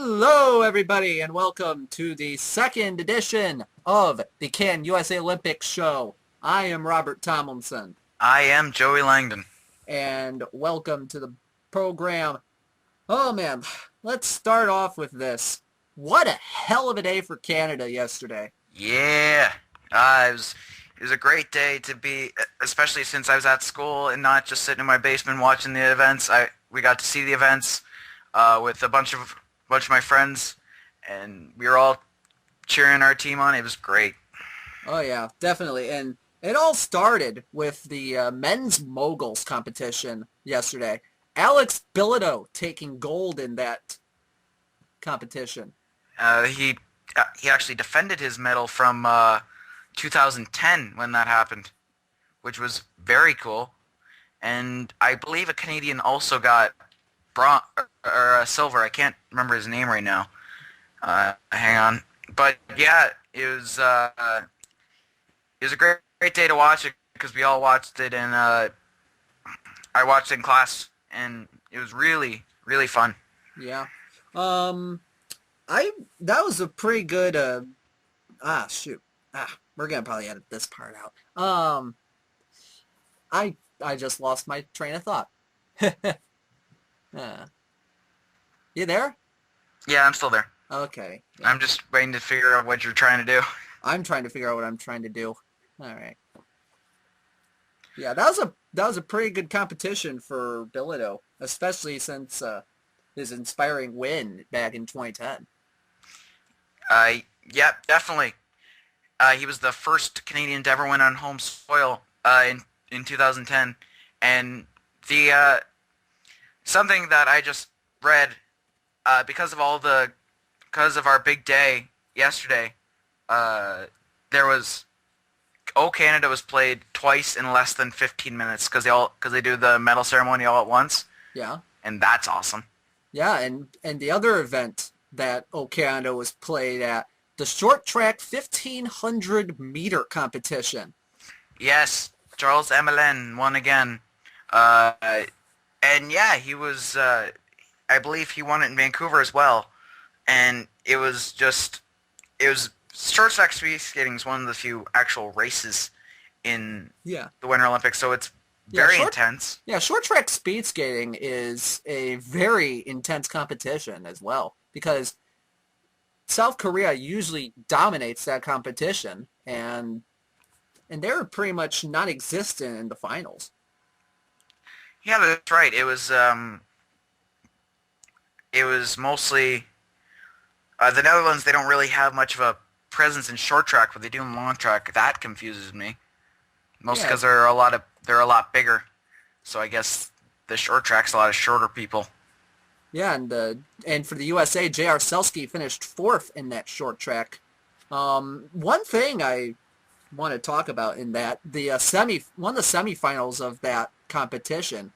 Hello, everybody, and welcome to the second edition of the CanUSA Olympics show. I am Robert Tomlinson, I am Joey Langdon. and welcome to the program. Oh, man, let's start off with this. What a hell of a day for Canada yesterday. Yeah, it was a great day to be, especially since I was at school and not just sitting in my basement watching the events. We got to see the events with a bunch of my friends, and we were all cheering our team on. It was great. Oh, yeah, definitely. And it all started with the men's moguls competition yesterday. Alex Bilodeau taking gold in that competition. He actually defended his medal from 2010 when that happened, which was very cool. And I believe a Canadian also got bronze or silver. I can't remember his name right now. Hang on. But yeah, it was a great day to watch it because we all watched it, and I watched it in class, and it was really fun. Yeah. Um, that was a pretty good, shoot. We're gonna probably edit this part out. I just lost my train of thought. uh, you there? Yeah, I'm still there. Okay. Yeah. I'm just waiting to figure out what you're trying to do. I'm trying to figure out what I'm trying to do. All right. Yeah, that was a pretty good competition for Bilodeau, especially since his inspiring win back in 2010. Yeah, definitely. He was the first Canadian to ever win on home soil in 2010, and the something that I just read because of our big day yesterday. There was Canada was played twice in less than 15 minutes because they do the medal ceremony all at once, Yeah. and that's awesome. Yeah, and the other event that Canada was played at, the short track 1500-meter competition. Yes, Charles Emelin won again, and yeah, he was. I believe he won it in Vancouver as well, and it was short track speed skating is one of the few actual races in Yeah. the Winter Olympics, so it's Yeah, very intense. Yeah, short track speed skating is a very intense competition as well because South Korea usually dominates that competition, and they're pretty much non-existent in the finals. Yeah, that's right. It was mostly the Netherlands. They don't really have much of a presence in short track, but they do in long track. That confuses me, mostly Yeah, because they're a lot bigger. So I guess the short track's a lot of shorter people. yeah, and for the USA, J.R. Selski finished fourth in that short track. One thing I want to talk about in that the one of the semifinals of that competition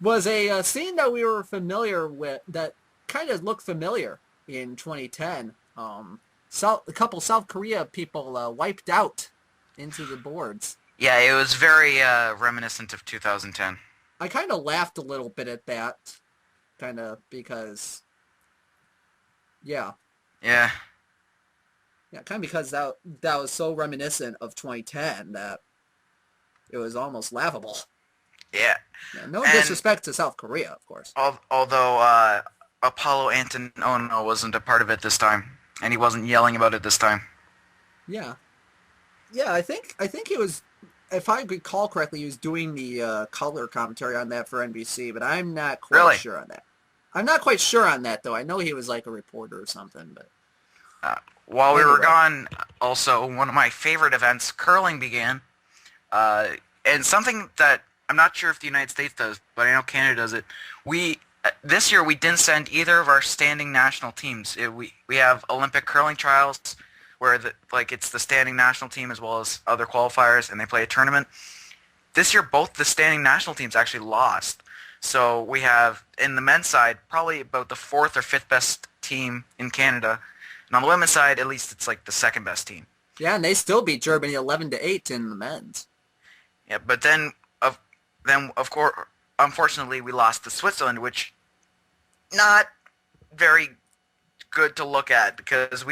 was a scene that we were familiar with that kind of looked familiar in 2010. A couple South Korea people wiped out into the boards. Yeah, it was very reminiscent of 2010. I kind of laughed a little bit at that, kind of because, yeah, Yeah, yeah, kind of because that was so reminiscent of 2010 that it was almost laughable. yeah. Yeah, no And disrespect to South Korea, of course. although Apollo Antonono wasn't a part of it this time, and he wasn't yelling about it this time. Yeah, yeah, I think he was, if I recall correctly, he was doing the color commentary on that for NBC, but I'm not quite Really. sure on that. I'm not quite sure on that though. I know he was like a reporter or something, but Uh, while we were anyway. gone, also, one of my favorite events, curling, began. Uh, and something that I'm not sure if the United States does, but I know Canada does it. This year we didn't send either of our standing national teams. We have Olympic curling trials where it's the standing national team as well as other qualifiers, and they play a tournament. This year both the standing national teams actually lost. So we have, in the men's side, probably about the fourth or fifth best team in Canada. And on the women's side, at least it's like the second best team. Yeah, and they still beat Germany 11-8 in the men's. Yeah, but then of course, unfortunately, we lost to Switzerland, which not very good to look at because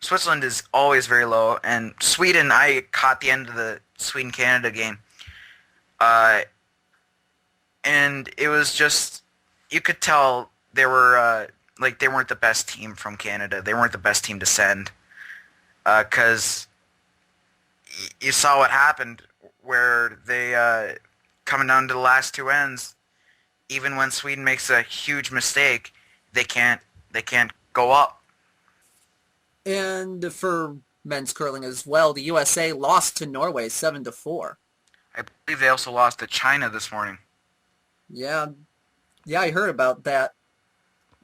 Switzerland is always very low, and Sweden, I caught the end of the Sweden-Canada game. Uh, and it was just, you could tell they were, like, they weren't the best team from Canada. They weren't the best team to send. Because you saw what happened where they, coming down to the last two ends, even when Sweden makes a huge mistake, they can't go up. And for men's curling as well, the USA lost to Norway 7-4. I believe they also lost to China this morning. Yeah, yeah, I heard about that,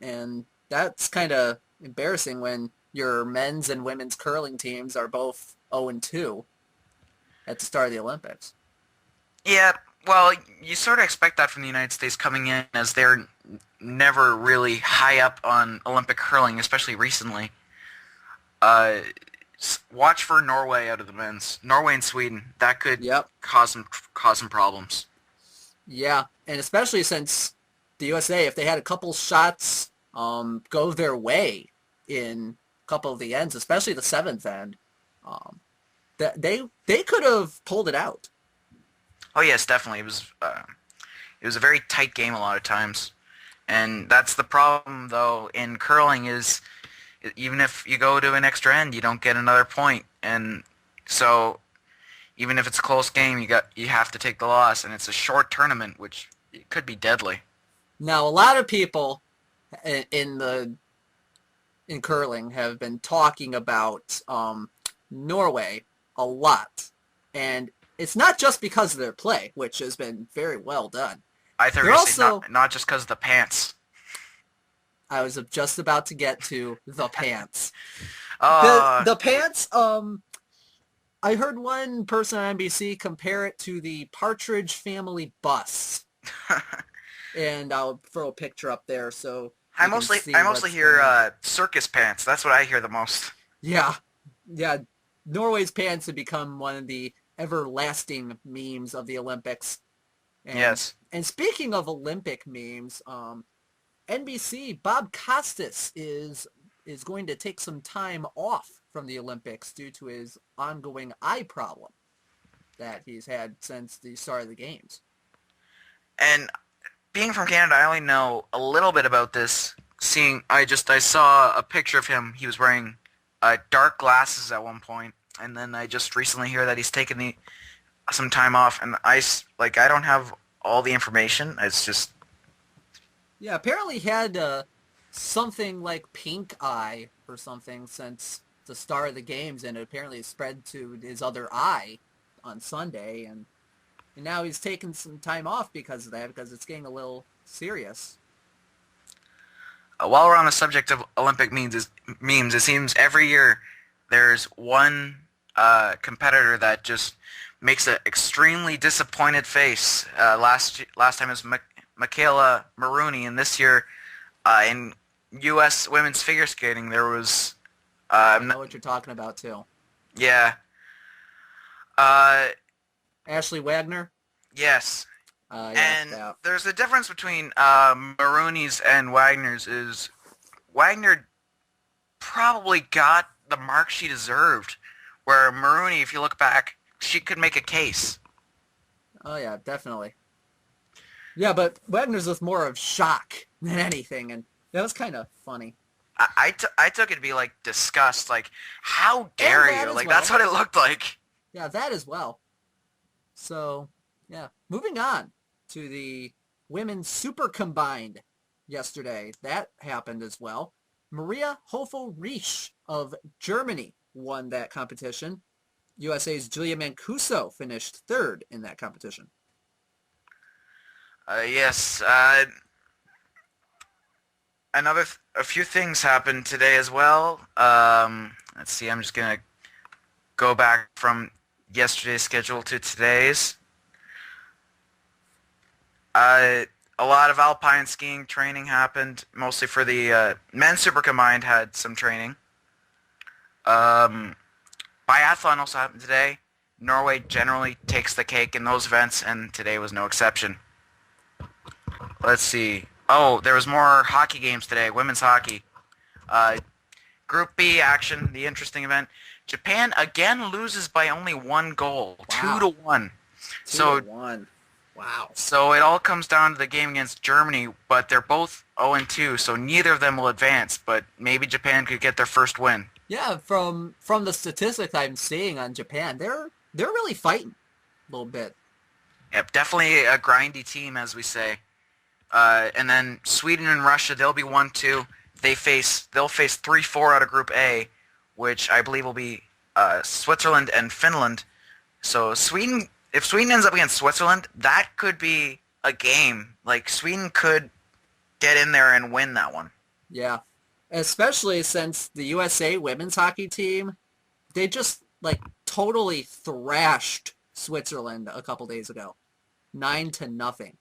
and that's kind of embarrassing when your men's and women's curling teams are both 0-2 at the start of the Olympics. Yeah, well, you sort of expect that from the United States coming in, as they're never really high up on Olympic curling, especially recently. Watch for Norway out of the men's. Norway and Sweden. That could cause some problems. Yeah, and especially since the USA, if they had a couple shots go their way in a couple of the ends, especially the seventh end, that they could have pulled it out. Oh yes, definitely. It was a very tight game a lot of times, and that's the problem though in curling is even if you go to an extra end, you don't get another point, and so even if it's a close game, you have to take the loss, and it's a short tournament, which it could be deadly. Now, a lot of people in curling have been talking about Norway a lot, and it's not just because of their play, which has been very well done. I thought you were saying not just because of the pants. I was just about to get to the pants. The pants, I heard one person on NBC compare it to the Partridge Family Bus. And I'll throw a picture up there so I mostly hear circus pants. That's what I hear the most. Yeah. Yeah. Norway's pants have become one of the everlasting memes of the Olympics. And, yes. And speaking of Olympic memes, NBC, Bob Costas is going to take some time off from the Olympics due to his ongoing eye problem that he's had since the start of the games. And being from Canada, I only know a little bit about this. I saw a picture of him. He was wearing dark glasses at one point, and then I just recently hear that he's taken some time off, and I don't have all the information. It's just... Yeah, apparently he had something like pink eye or something since the start of the games, and it apparently spread to his other eye on Sunday, and now he's taking some time off because of that, because it's getting a little serious. While we're on the subject of Olympic memes, it seems every year there's one competitor that just makes an extremely disappointed face. Last time it was Michaela Maroney, and this year in U.S. women's figure skating there was... I know what you're talking about, too. Yeah. Ashley Wagner? Yes. And yeah. There's a difference between Maroney's and Wagner's is Wagner probably got the mark she deserved, where Maroney, if you look back, she could make a case. Oh, yeah, definitely. Yeah, but Wagner's was more of shock than anything, and that was kind of funny. I took it to be, like, disgust. Like, how dare you? Like, that's what it looked like. Yeah, that as well. So, yeah. Moving on to the women's super combined yesterday. That happened as well. Maria Hoffel-Riesch of Germany won that competition. USA's Julia Mancuso finished third in that competition. Yes. A few things happened today as well. Let's see. I'm just gonna go back from yesterday's schedule to today's. A lot of alpine skiing training happened, mostly for the men's super combined had some training. Biathlon also happened today. Norway generally takes the cake in those events, and today was no exception. Let's see. Oh, there was more hockey games today, women's hockey. Uh, Group B action, the interesting event. Japan again loses by only 1 goal, Wow. 2-1. 2-1. Wow. So it all comes down to the game against Germany, but they're both 0-2, so neither of them will advance. But maybe Japan could get their first win. Yeah, from the statistics I'm seeing on Japan, they're really fighting a little bit. Yep, definitely a grindy team, as we say. And then Sweden and Russia, they'll be 1-2. They'll face 3-4 out of Group A, which I believe will be Switzerland and Finland. So if Sweden ends up against Switzerland, that could be a game. Like, Sweden could get in there and win that one. Yeah, especially since the USA women's hockey team, they just like totally thrashed Switzerland a couple days ago, 9-0.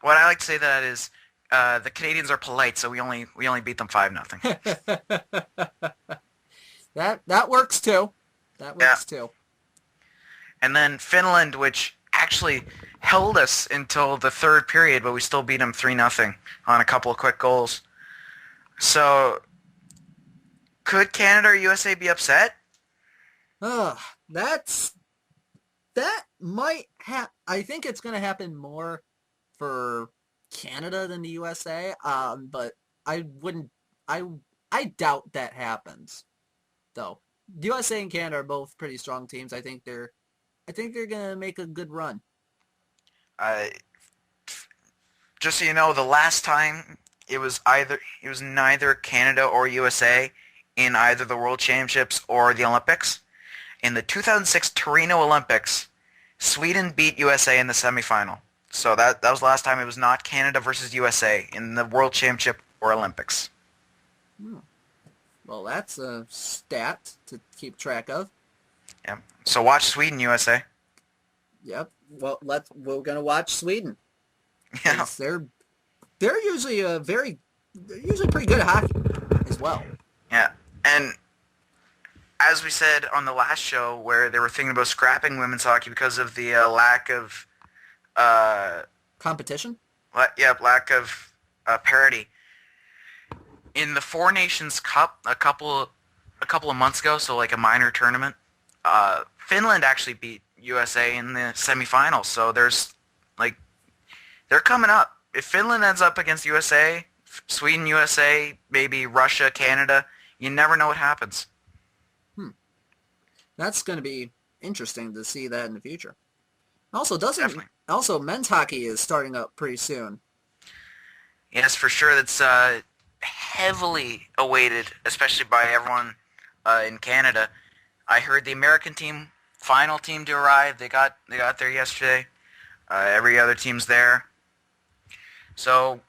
What I like to say that is the Canadians are polite, so we only beat them 5-0. That works too. That works too. And then Finland, which actually held us until the third period, but we still beat them 3-0 on a couple of quick goals. So, could Canada or USA be upset? That might I think it's going to happen more for Canada than the USA. But I doubt that happens, though. USA and Canada are both pretty strong teams. I think they're going to make a good run. Just so you know, the last time it was neither Canada or USA in either the World Championships or the Olympics. In the 2006 Torino Olympics, Sweden beat USA in the semifinal. So that was the last time it was not Canada versus USA in the World Championship or Olympics. Well, that's a stat to keep track of. Yeah. So watch Sweden, USA. Yep. Well, we're gonna watch Sweden. Yeah. They're usually pretty good at hockey as well. Yeah. And as we said on the last show, where they were thinking about scrapping women's hockey because of the lack of competition. Lack of parity. In the Four Nations Cup, a couple of months ago, so like a minor tournament, Finland actually beat USA in the semifinals. So they're coming up. If Finland ends up against USA, Sweden, USA, maybe Russia, Canada, you never know what happens. That's going to be interesting to see that in the future. Also, men's hockey is starting up pretty soon. Yes, for sure. That's heavily awaited, especially by everyone in Canada. I heard the American final team to arrive. They got there yesterday. Every other team's there. So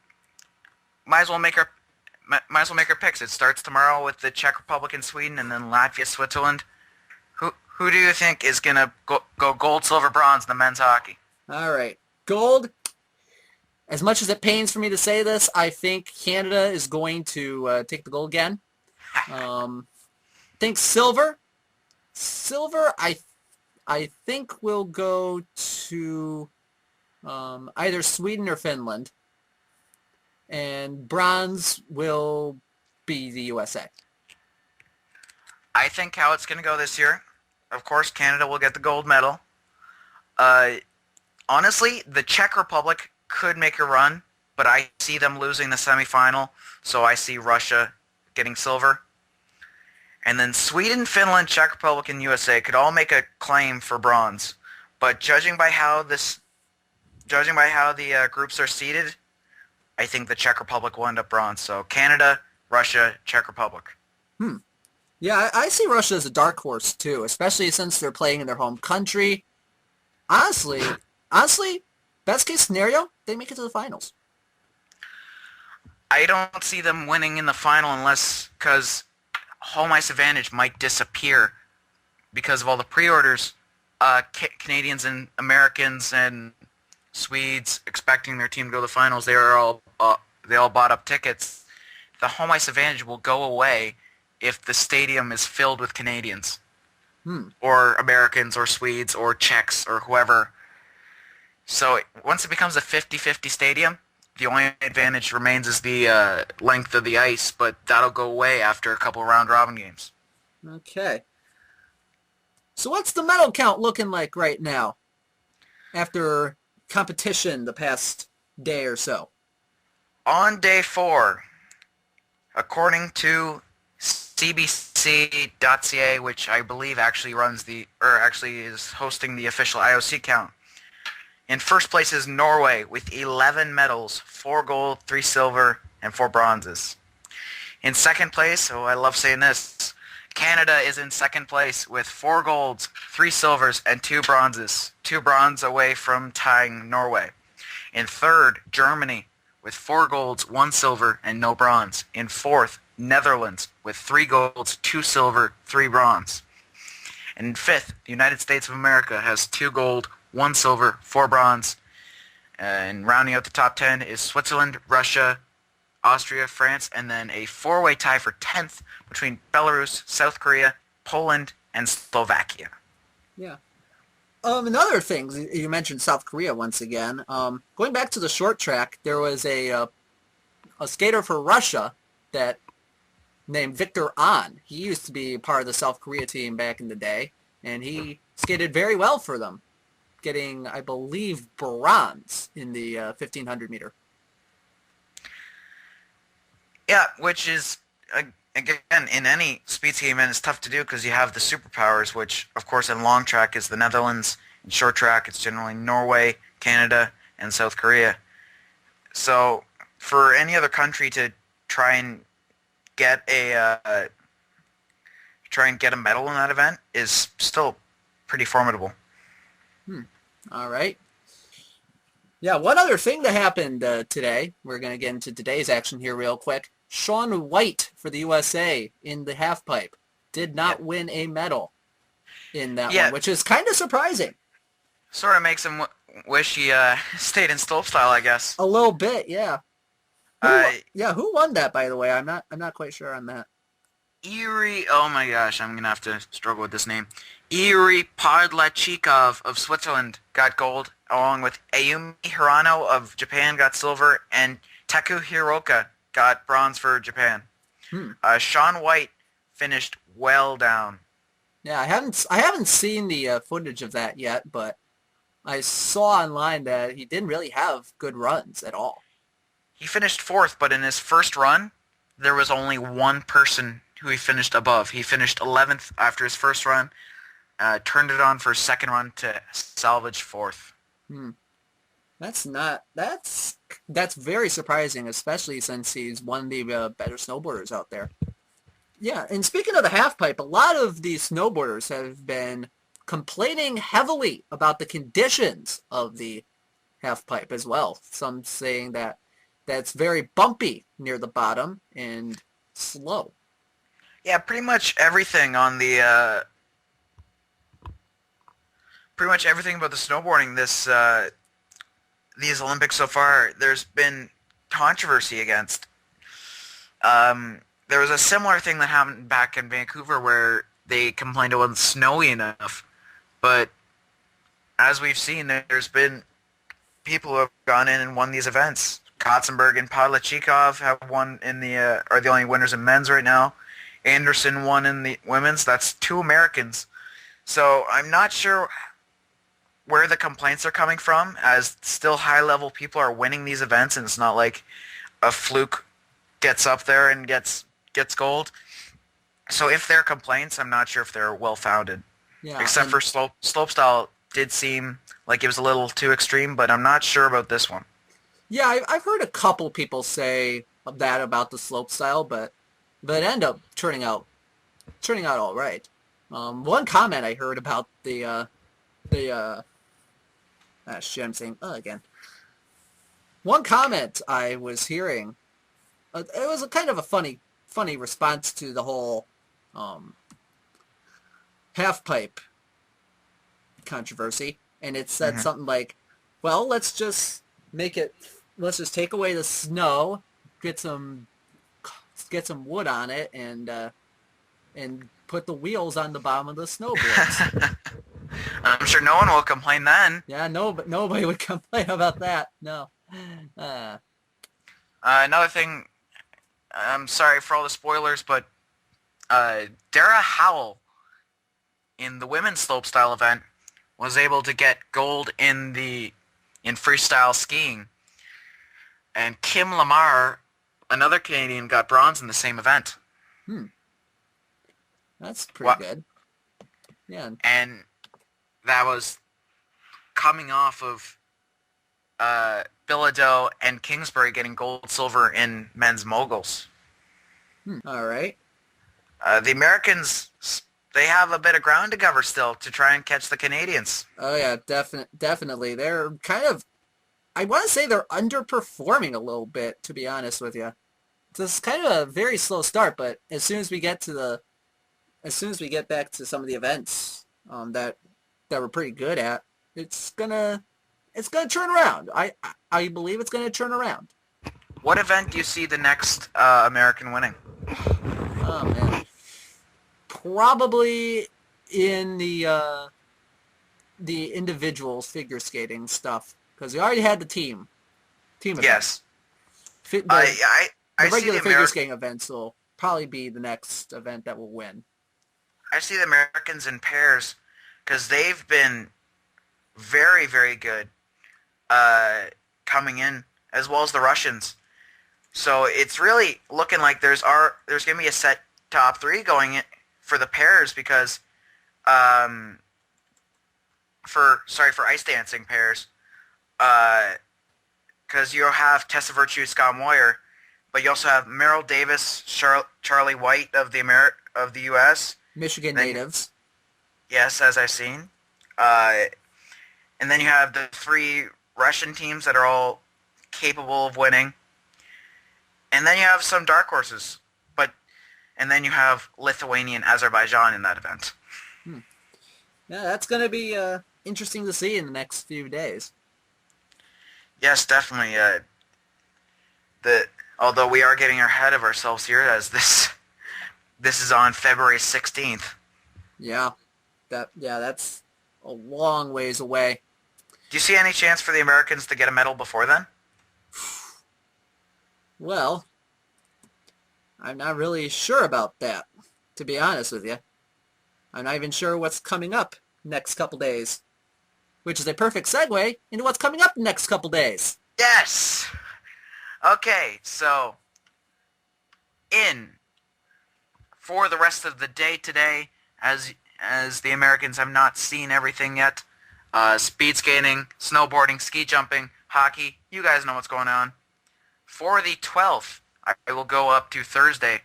might as well make our picks. It starts tomorrow with the Czech Republic and Sweden, and then Latvia, Switzerland. Who do you think is gonna go gold, silver, bronze in the men's hockey? All right, gold. As much as it pains for me to say this, I think Canada is going to take the gold again. Think silver. Silver, I think will go to either Sweden or Finland. And bronze will be the USA. I think how it's going to go this year, of course, Canada will get the gold medal. Honestly, the Czech Republic could make a run, but I see them losing the semifinal, so I see Russia getting silver. And then Sweden, Finland, Czech Republic, and USA could all make a claim for bronze. But judging by how the groups are seeded, I think the Czech Republic will end up bronze. So Canada, Russia, Czech Republic. Yeah, I see Russia as a dark horse too, especially since they're playing in their home country. Honestly, best case scenario, they make it to the finals. I don't see them winning in the final because home ice advantage might disappear because of all the pre-orders. Canadians and Americans and Swedes expecting their team to go to the finals. They all bought up tickets. The home ice advantage will go away if the stadium is filled with Canadians or Americans or Swedes or Czechs or whoever. So once it becomes a 50-50 stadium, the only advantage remains is the length of the ice, but that'll go away after a couple round-robin games. Okay. So what's the medal count looking like right now after competition the past day or so? On day 4, according to CBC.ca, which I believe actually is hosting the official IOC count, in first place is Norway with 11 medals, 4 gold, 3 silver, and 4 bronzes. In second place, I love saying this, Canada is in second place with 4 golds, 3 silvers, and 2 bronzes. 2 bronze away from tying Norway. In third, Germany with 4 golds, 1 silver, and no bronze. In fourth, Netherlands with 3 golds, 2 silver, 3 bronze. And in fifth, the United States of America has 2 gold, 1 silver, 4 bronze. And rounding out the top 10 is Switzerland, Russia, Austria, France, and then a 4-way tie for 10th between Belarus, South Korea, Poland, and Slovakia. Yeah. Another thing, you mentioned South Korea once again. Going back to the short track, there was a skater for Russia that named Victor An. He used to be part of the South Korea team back in the day, and he skated very well for them, getting, I believe, bronze in the 1500 meter. Yeah, which is, again, in any speed ski event, it's tough to do because you have the superpowers, which, of course, in long track is the Netherlands. In short track, it's generally Norway, Canada, and South Korea. So for any other country to try and get a medal in that event is still pretty formidable. All right. Yeah, one other thing that happened today, we're going to get into today's action here real quick. Shaun White for the USA in the halfpipe did not win a medal in that one, which is kind of surprising. Sort of makes him wish he stayed in slopestyle, I guess. A little bit, yeah. Who won that, by the way? I'm not quite sure on that. Oh my gosh, I'm gonna have to struggle with this name. Iri Podlachikov of Switzerland got gold, along with Ayumi Hirano of Japan got silver, and Taku Hiroka got bronze for Japan. Shaun White finished well down. Yeah, I haven't seen the footage of that yet, but I saw online that he didn't really have good runs at all. He finished 4th, but in his first run, there was only one person who he finished above. He finished 11th after his first run, turned it on for his second run to salvage 4th. That's very surprising, especially since he's one of the better snowboarders out there. Yeah, and speaking of the halfpipe, a lot of these snowboarders have been complaining heavily about the conditions of the halfpipe as well. Some saying that that's very bumpy near the bottom and slow. Yeah, pretty much everything on the pretty much everything about the snowboarding these Olympics so far, there's been controversy against. There was a similar thing that happened back in Vancouver where they complained it wasn't snowy enough, but as we've seen, there's been people who have gone in and won these events. Kotzenberg and Podlachikov have won in are the only winners in men's right now. Anderson won in the women's. That's 2 Americans. So I'm not sure where the complaints are coming from, as still high-level people are winning these events, and it's not like a fluke gets up there and gets gold. So if there are complaints, I'm not sure if they're well-founded. Yeah, Except for slopestyle did seem like it was a little too extreme, but I'm not sure about this one. Yeah, I've heard a couple people say that about the slopestyle, but it ended up turning out all right. One comment I heard about I'm saying again. One comment I was hearing, it was a kind of a funny response to the whole half-pipe controversy, and it said something like, well, let's just take away the snow, get some wood on it, and put the wheels on the bottom of the snowboards. I'm sure no one will complain then. Yeah, no, but nobody would complain about that. No. Another thing, I'm sorry for all the spoilers, but Dara Howell in the women's slopestyle event was able to get gold in freestyle skiing, and Kim Lamar, another Canadian, got bronze in the same event. Hmm. That's pretty What? good. Yeah. And that was coming off of Bilodeau and Kingsbury getting gold, silver in men's moguls. All right. The Americans, they have a bit of ground to cover still to try and catch the Canadians. Oh yeah, definitely. They're kind of, I want to say they're underperforming a little bit, to be honest with you. This is kind of a very slow start, but as soon as we get back to some of the events that we're pretty good at, it's gonna turn around. I believe it's gonna turn around. What event do you see the next American winning? Oh man, probably in the individuals figure skating stuff, because we already had the team event. Yes. The I see regular the figure skating events will probably be the next event that will win. I see the Americans in pairs because they've been very, very good coming in, as well as the Russians. So it's really looking like there's going to be a set top three going in for the pairs because for ice dancing pairs because you'll have Tessa Virtue, Scott Moyer, but you also have Merrill Davis, Charlie White of the U.S. Michigan natives. Yes, as I've seen. And then you have the three Russian teams that are all capable of winning. And then you have some dark horses. And then you have Lithuania and Azerbaijan in that event. Yeah, that's going to be interesting to see in the next few days. Yes, definitely. Although we are getting ahead of ourselves here, as this is on February 16th. Yeah, that's a long ways away. Do you see any chance for the Americans to get a medal before then? Well, I'm not really sure about that, to be honest with you. I'm not even sure what's coming up next couple days, which is a perfect segue into what's coming up next couple days. Yes! Okay, so for the rest of the day today, as the Americans have not seen everything yet, speed skating, snowboarding, ski jumping, hockey, you guys know what's going on. For the 12th, I will go up to Thursday,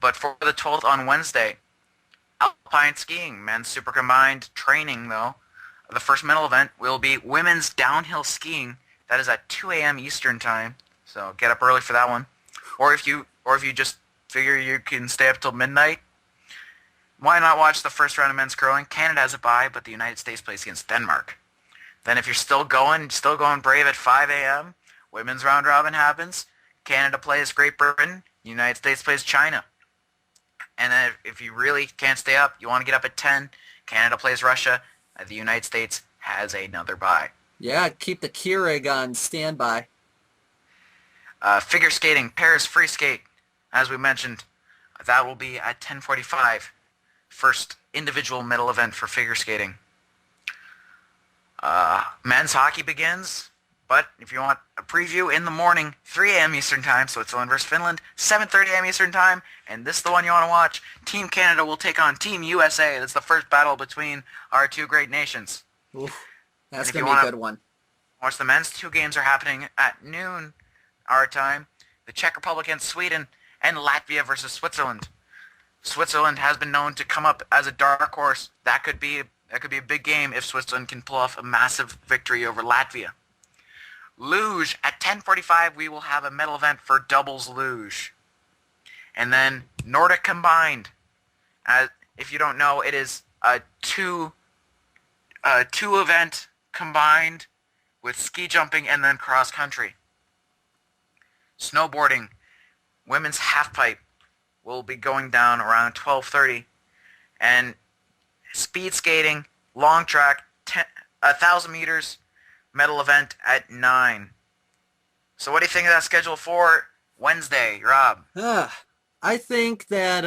but for the 12th on Wednesday, alpine skiing, men's super combined training though. The first medal event will be women's downhill skiing. That is at 2 a.m. Eastern time, so get up early for that one. Or if you just figure you can stay up till midnight, why not watch the first round of men's curling? Canada has a bye, but the United States plays against Denmark. Then if you're still going brave at 5 a.m., women's round robin happens. Canada plays Great Britain. United States plays China. And then if you really can't stay up, you want to get up at 10, Canada plays Russia. The United States has another bye. Yeah, keep the Keurig on standby. Figure skating, pairs free skate, as we mentioned, that will be at 10:45. First individual medal event for figure skating. Men's hockey begins, but if you want a preview in the morning, 3 a.m. Eastern Time, Switzerland versus Finland, 7:30 a.m. Eastern Time, and this is the one you want to watch. Team Canada will take on Team USA. That's the first battle between our two great nations. Oof, that's going to be a good one. Watch the men's. Two games are happening at noon our time. The Czech Republic and Sweden, and Latvia versus Switzerland. Switzerland has been known to come up as a dark horse. That could be a big game if Switzerland can pull off a massive victory over Latvia. Luge, at 10:45 we will have a medal event for doubles luge. And then Nordic combined. If you don't know, it is a two event combined with ski jumping and then cross country. Snowboarding, women's halfpipe will be going down around 12:30, and speed skating, long track, 1,000 meters, medal event at 9. So what do you think of that schedule for Wednesday, Rob? I think that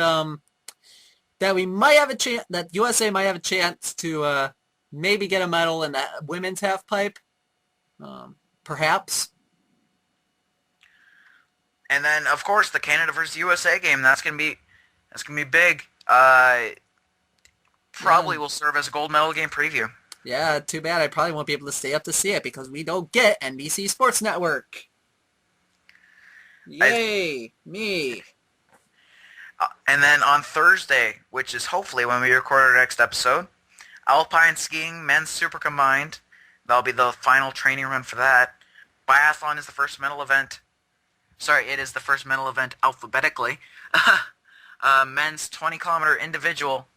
that we might have a chance, that USA might have a chance to maybe get a medal in that women's half pipe, perhaps. And then, of course, the Canada versus USA game. That's gonna be big. Probably Yeah. will serve as a gold medal game preview. Yeah, too bad I probably won't be able to stay up to see it because we don't get NBC Sports Network. Yay, me. And then on Thursday, which is hopefully when we record our next episode, alpine skiing, men's super combined. That'll be the final training run for that. Biathlon is the first medal event. Sorry, it is the first medal event alphabetically. Men's 20-kilometer individual.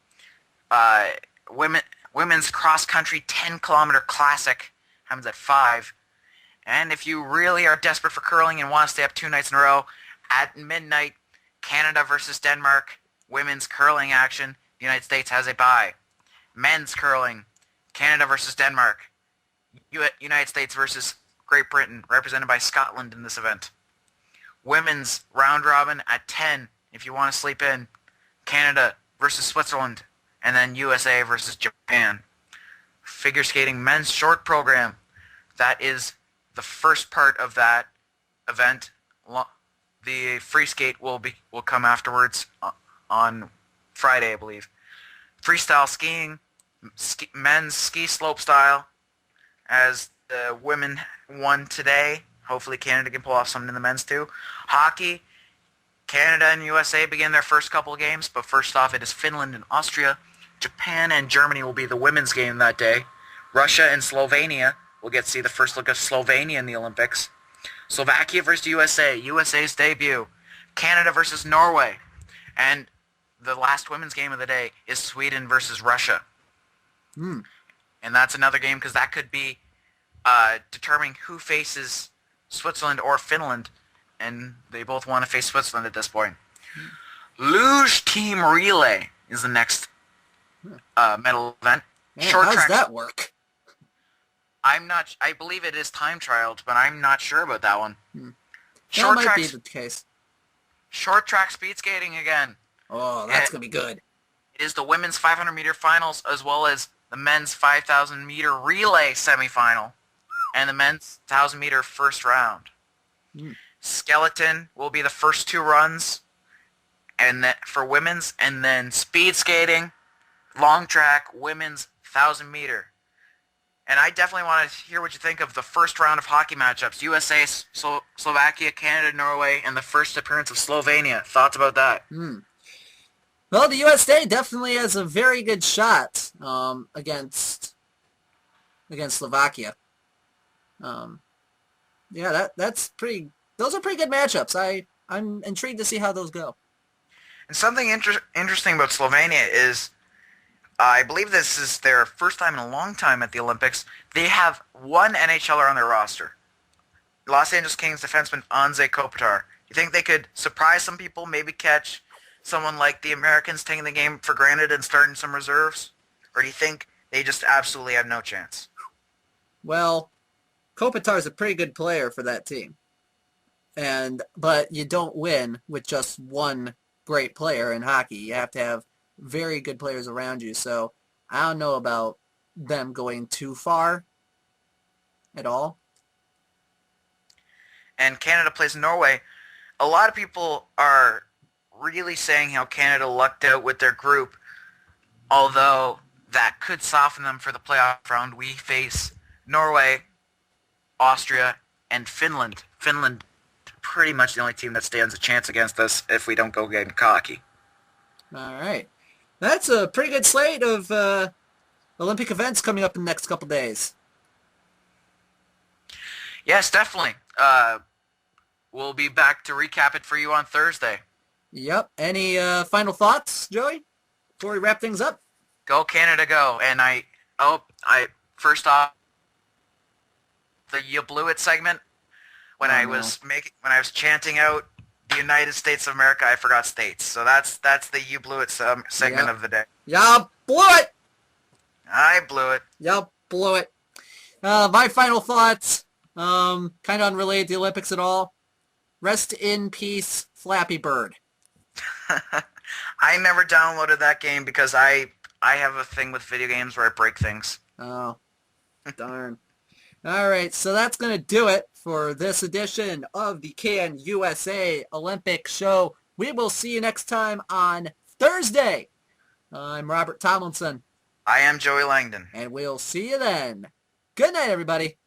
Women's cross-country 10-kilometer classic happens at 5. And if you really are desperate for curling and want to stay up 2 nights in a row, at midnight, Canada versus Denmark, women's curling action. The United States has a bye. Men's curling, Canada versus Denmark. United States versus Great Britain, represented by Scotland in this event. Women's round robin at 10, if you want to sleep in. Canada versus Switzerland, and then USA versus Japan. Figure skating men's short program. That is the first part of that event. The free skate will come afterwards on Friday, I believe. Freestyle skiing, men's ski slope style, as the women won today. Hopefully Canada can pull off something in the men's too. Hockey, Canada and USA begin their first couple of games, but first off it is Finland and Austria. Japan and Germany will be the women's game that day. Russia and Slovenia will get to see the first look of Slovenia in the Olympics. Slovakia versus USA, USA's debut. Canada versus Norway. And the last women's game of the day is Sweden versus Russia. Hmm. And that's another game because that could be determining who faces Switzerland or Finland. And they both want to face Switzerland at this point. Luge team relay is the next medal event. Man, how does that work? I believe it is time trialed, but I'm not sure about that one. That might be the case. Short track speed skating again. Oh, that's going to be good. It is the women's 500 meter finals as well as the men's 5,000 meter relay semifinal and the men's 1,000 meter first round. Skeleton will be the first 2 runs and for women's, and then speed skating, long track, women's 1,000 meter. And I definitely want to hear what you think of the first round of hockey matchups. USA, Slovakia, Canada, Norway, and the first appearance of Slovenia. Thoughts about that? Well, the USA definitely has a very good shot against Slovakia. Yeah, that's pretty. Those are pretty good matchups. I'm intrigued to see how those go. And something interesting about Slovenia is, I believe this is their first time in a long time at the Olympics. They have one NHLer on their roster. Los Angeles Kings defenseman Anze Kopitar. You think they could surprise some people, maybe catch someone like the Americans taking the game for granted and starting some reserves? Or do you think they just absolutely have no chance? Well, Kopitar's a pretty good player for that team. But you don't win with just one great player in hockey. You have to have very good players around you. So I don't know about them going too far at all. And Canada plays Norway. A lot of people are really saying how Canada lucked out with their group, although that could soften them for the playoff round. We face Norway, Austria, and Finland. Finland, pretty much the only team that stands a chance against us if we don't go get cocky. All right. That's a pretty good slate of Olympic events coming up in the next couple days. Yes, definitely. We'll be back to recap it for you on Thursday. Yep. Any final thoughts, Joey, before we wrap things up? Go Canada, go! And first off, the "You Blew It" segment. When I was chanting out the United States of America, I forgot states. So that's the "You Blew It" segment of the day. Y'all blew it. I blew it. Y'all blew it. My final thoughts. Kind of unrelated to the Olympics at all. Rest in peace, Flappy Bird. I never downloaded that game because I have a thing with video games where I break things. Oh, darn. All right, so that's going to do it for this edition of the CanUSA Olympic Show. We will see you next time on Thursday. I'm Robert Tomlinson. I am Joey Langdon. And we'll see you then. Good night, everybody.